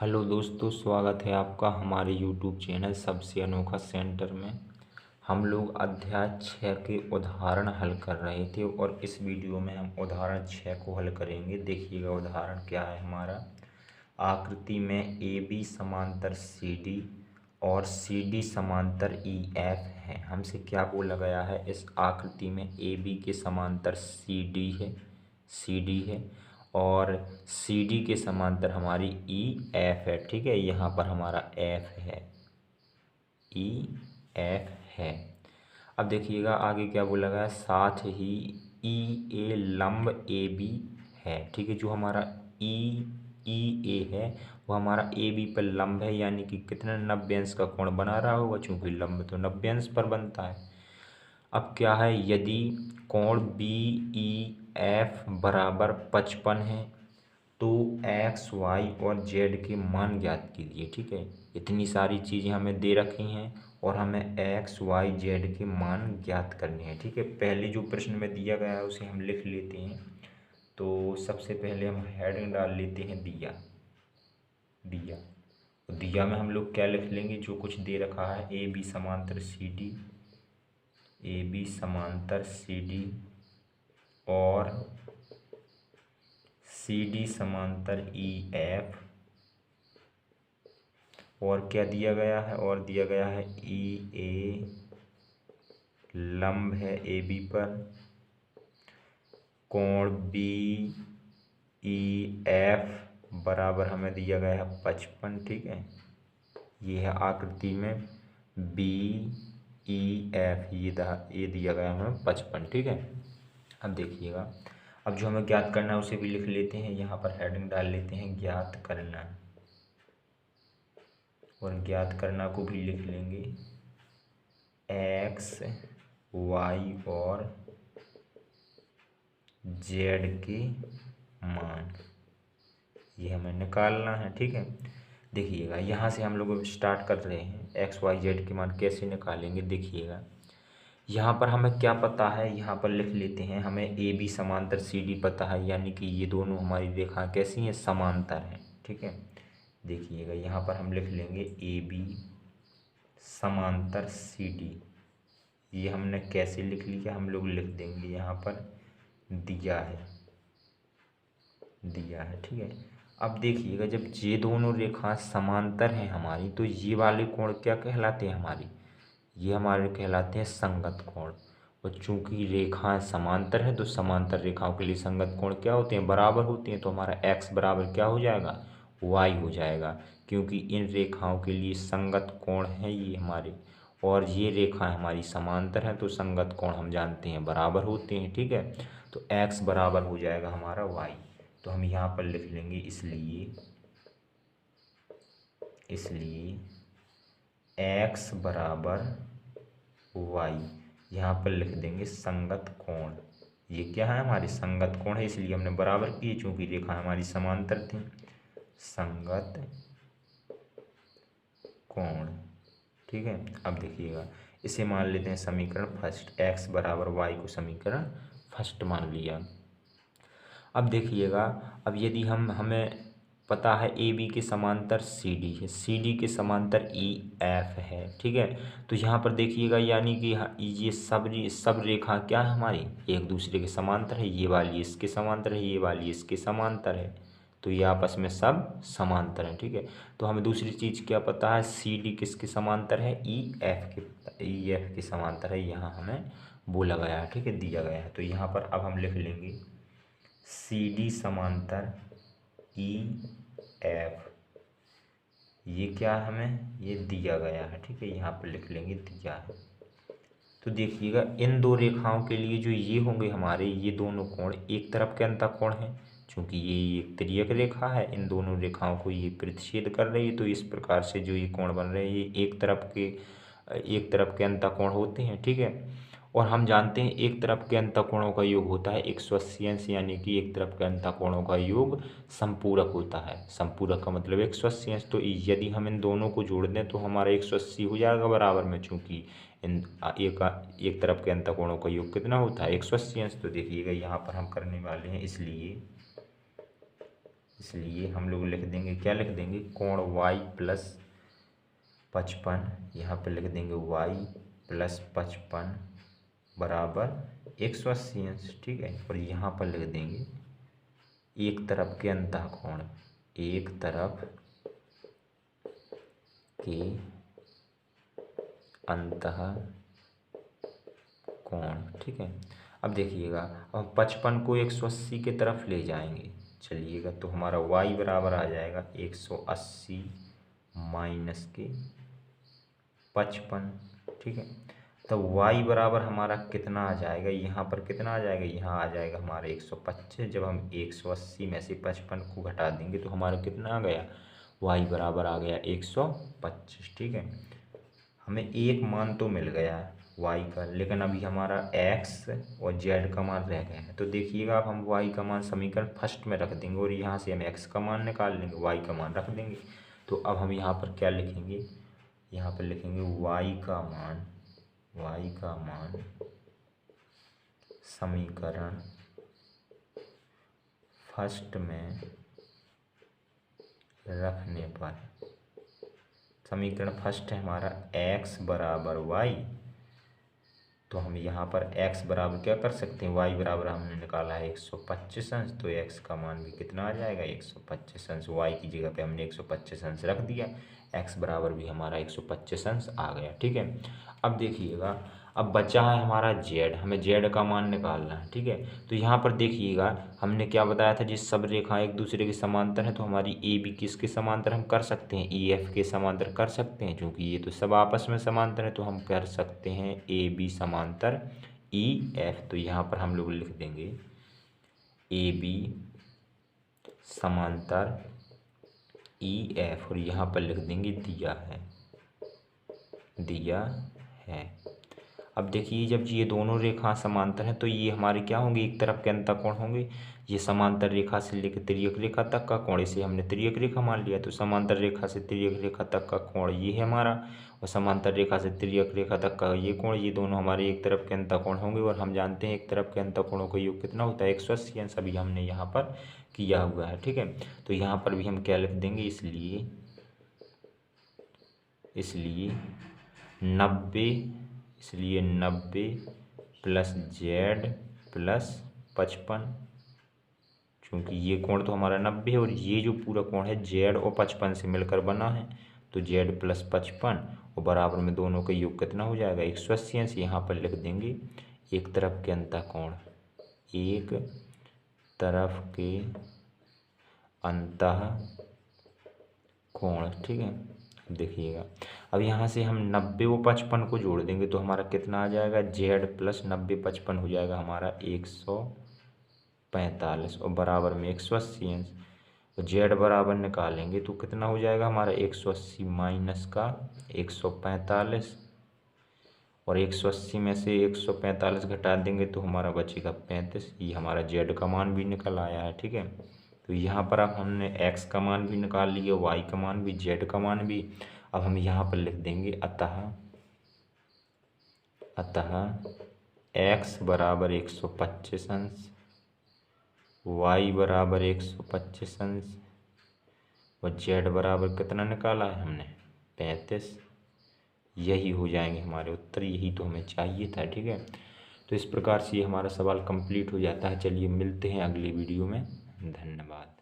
Hello दोस्तों, स्वागत है आपका हमारे यूट्यूब चैनल सबसे अनोखा सेंटर में। हम लोग अध्याय 6 के उदाहरण हल कर रहे थे और इस वीडियो में हम उदाहरण 6 को हल करेंगे। देखिएगा उदाहरण क्या है हमारा। आकृति में ए बी समांतर सी डी और सी डी समांतर ई एफ है। हमसे क्या बोला गया है, इस आकृति में ए बी के समांतर सी डी है और सी डी के समांतर हमारी ई एफ है। ठीक है, यहाँ पर हमारा एफ है, ई एफ है। अब देखिएगा आगे क्या बोला गया, साथ ही ई ए लंब ए बी है। ठीक है, जो हमारा ई ए है वो हमारा ए बी पर लंब है, यानी कि कितना 90 अंश का कोण बना रहा होगा, चूंकि लंब तो 90 अंश पर बनता है। अब क्या है, यदि कोण बी ई एफ बराबर 55 है तो एक्स वाई और जेड के मान ज्ञात कीजिए। ठीक है, इतनी सारी चीज़ें हमें दे रखी हैं और हमें एक्स वाई जेड के मान ज्ञात करने हैं। ठीक है, पहले जो प्रश्न में दिया गया है उसे हम लिख लेते हैं। तो सबसे पहले हम हेडिंग डाल लेते हैं दिया। तो दिया में हम लोग क्या लिख लेंगे, जो कुछ दे रखा है, ए बी समांतर सी डी, ए बी समांतर सी डी और सी डी समांतर ई एफ, और क्या दिया गया है, और दिया गया है ई ए लंब है ए बी पर, कोण बी ई एफ बराबर हमें दिया गया है 55। ठीक है, ये है आकृति में बी ई एफ, ये दिया गया है हमें 55। ठीक है, अब देखिएगा, अब जो हमें ज्ञात करना है उसे भी लिख लेते हैं। यहाँ पर हेडिंग डाल लेते हैं ज्ञात करना, और ज्ञात करना को भी लिख लेंगे एक्स वाई और जेड के मान, ये हमें निकालना है। ठीक है, देखिएगा यहाँ से हम लोग स्टार्ट कर रहे हैं। एक्स वाई जेड के मान कैसे निकालेंगे, देखिएगा यहाँ पर हमें क्या पता है, यहाँ पर लिख लेते हैं। हमें ए बी समांतर सी डी पता है, यानी कि ये दोनों हमारी रेखा कैसी हैं, समांतर हैं। ठीक है, देखिएगा यहाँ पर हम लिख लेंगे ए बी समांतर सी डी। ये हमने कैसे लिख लिया, हम लोग लिख देंगे यहाँ पर दिया है। ठीक है, अब देखिएगा जब ये दोनों रेखा समांतर हैं हमारी, तो ये वाले कोण क्या कहलाते हैं हमारी, ये हमारे कहलाते हैं संगत कोण। और चूंकि रेखाएं समांतर हैं तो समांतर रेखाओं के लिए संगत कोण क्या होते हैं, बराबर होते हैं। तो हमारा x बराबर क्या हो जाएगा, y हो जाएगा, क्योंकि इन रेखाओं के लिए संगत कोण है ये हमारे, और ये रेखाएं हमारी समांतर हैं तो संगत कोण हम जानते हैं बराबर होते हैं। ठीक है, तो x बराबर हो जाएगा हमारा y। तो हम यहाँ पर लिख लेंगे इसलिए x बराबर y, यहाँ पर लिख देंगे संगत कोण। ये क्या है, हमारी संगत कोण है, इसलिए हमने बराबर किए, चूंकि रेखा हमारी समांतर थी। संगत कोण। ठीक है, अब देखिएगा इसे मान लेते हैं समीकरण फर्स्ट, x बराबर y को समीकरण फर्स्ट मान लिया। अब देखिएगा, अब यदि हमें पता है ए बी के समांतर सी डी है, सी डी के समांतर ई एफ है। ठीक है, तो यहाँ पर देखिएगा, यानी कि ये सब रेखा क्या है हमारी, एक दूसरे के समांतर है। ये वाली इसके समांतर है, ये वाली इसके समांतर है, तो ये आपस में सब समांतर है। ठीक है, तो हमें दूसरी चीज़ क्या पता है, सी डी किसके समांतर है, ई एफ के समांतर है, यहाँ हमें बोला गया है। ठीक है, दिया गया है। तो यहाँ पर अब हम लिख लेंगे सी डी समांतर ई एफ, ये क्या हमें ये दिया गया है। ठीक है, यहाँ पर लिख लेंगे दिया है। तो देखिएगा इन दो रेखाओं के लिए जो ये होंगे हमारे, ये दोनों कोण एक तरफ के अंतःकोण है, क्योंकि ये एक तिर्यक रेखा है, इन दोनों रेखाओं को ये प्रतिच्छेद कर रही है। तो इस प्रकार से जो ये कोण बन रहे हैं ये एक तरफ के अंतःकोण होते हैं। ठीक है, और हम जानते हैं एक तरफ के अंतःकोणों का योग होता है 180 अंश, यानी कि एक तरफ के अंतःकोणों का योग संपूरक होता है। संपूरक का मतलब 180 अंश। तो यदि हम इन दोनों को जोड़ दें तो हमारा 180 हो जाएगा बराबर में, चूंकि एक तरफ के अंतःकोणों का योग कितना होता है, 180 अंश। तो देखिएगा यहाँ पर हम करने वाले हैं, इसलिए इसलिए हम लोग लिख देंगे, क्या लिख देंगे, कोण y प्लस 55, यहाँ पे लिख देंगे y प्लस 55 बराबर 180 अंश। ठीक है, और यहाँ पर लिख देंगे एक तरफ के अंतः कोण, एक तरफ के अंतः कोण। ठीक है, अब देखिएगा, अब 55 को 180 की तरफ ले जाएंगे, चलिएगा, तो हमारा y बराबर आ जाएगा 180 माइनस के 55। ठीक है, तो y बराबर हमारा कितना आ जाएगा, यहाँ पर कितना आ जाएगा, यहाँ आ जाएगा हमारा 125। जब हम 180 में से 55 को घटा देंगे तो हमारा कितना आ गया, y बराबर आ गया 125। ठीक है, हमें एक मान तो मिल गया y का, लेकिन अभी हमारा x और z का मान रह गया है। तो देखिएगा, अब हम y का मान समीकरण फर्स्ट में रख देंगे और यहाँ से हम x का मान निकाल लेंगे, y का मान रख देंगे। तो अब हम यहाँ पर क्या लिखेंगे, यहाँ पर लिखेंगे y का मान समीकरण फर्स्ट में रखने पर, समीकरण फर्स्ट है हमारा x बराबर y, तो हम यहाँ पर x बराबर क्या कर सकते हैं, y बराबर हमने निकाला है 125 अंश, तो x का मान भी कितना आ जाएगा 125 अंश। y की जगह पे हमने 125 अंश रख दिया, x बराबर भी हमारा 125 अंश आ गया। ठीक है, अब देखिएगा, अब बचा है हमारा z, हमें z का मान निकालना है। ठीक है, तो यहाँ पर देखिएगा, हमने क्या बताया था, जिस सब रेखाएं एक दूसरे के समांतर है तो हमारी ए बी किसके समांतर हम कर सकते हैं, ई एफ के समांतर कर सकते हैं, क्योंकि ये तो सब आपस में समांतर है, तो हम कर सकते हैं ए बी समांतर ई एफ। तो यहाँ पर हम लोग लिख देंगे ए बी समांतर ई एफ, और यहाँ पर लिख देंगे दिया है। अब देखिए, जब ये दोनों रेखा समांतर हैं तो ये हमारे क्या होंगे, एक तरफ के अंतः कोण होंगे। ये समांतर रेखा से लेकर तिर्यक रेखा तक का कोण, इसे हमने तिर्यक रेखा मान लिया, तो समांतर रेखा से तिर्यक रेखा तक का कोण ये है हमारा, और समांतर रेखा से तिर्यक रेखा तक का ये कोण, ये दोनों हमारे एक तरफ के अंतः कोण होंगे। और हम जानते हैं एक तरफ के अंतः कोणों का योग कितना होता है, 180 अंश, अभी हमने यहाँ पर किया हुआ है। ठीक है, तो यहाँ पर भी हम क्या लिख देंगे, इसलिए 90 प्लस जेड प्लस 55, क्योंकि ये कोण तो हमारा 90 है और ये जो पूरा कोण है जेड और 55 से मिलकर बना है, तो जेड प्लस 55 और बराबर में दोनों का योग कितना हो जाएगा 180 अंश। यहाँ पर लिख देंगे एक तरफ के अंतः कोण, एक तरफ के अंतः कोण। ठीक है, देखिएगा, अब यहाँ से हम 90 व 55 को जोड़ देंगे तो हमारा कितना आ जाएगा, जेड प्लस 90 55 हो जाएगा हमारा 145 और बराबर में 180 अंश। तो जेड बराबर निकालेंगे तो कितना हो जाएगा हमारा 180 माइनस का 145, और 180 में से 145 घटा देंगे तो हमारा बचेगा 35। ये हमारा जेड का मान भी निकल आया है। ठीक है, तो यहाँ पर अब हमने x का मान भी निकाल लिया, y का मान भी, z का मान भी। अब हम यहाँ पर लिख देंगे अतः x बराबर 125 अंश, y बराबर 125 अंश और z बराबर कितना निकाला है हमने 35। यही हो जाएंगे हमारे उत्तर, यही तो हमें चाहिए था। ठीक है, तो इस प्रकार से ये हमारा सवाल कंप्लीट हो जाता है। चलिए मिलते हैं अगली वीडियो में, धन्यवाद।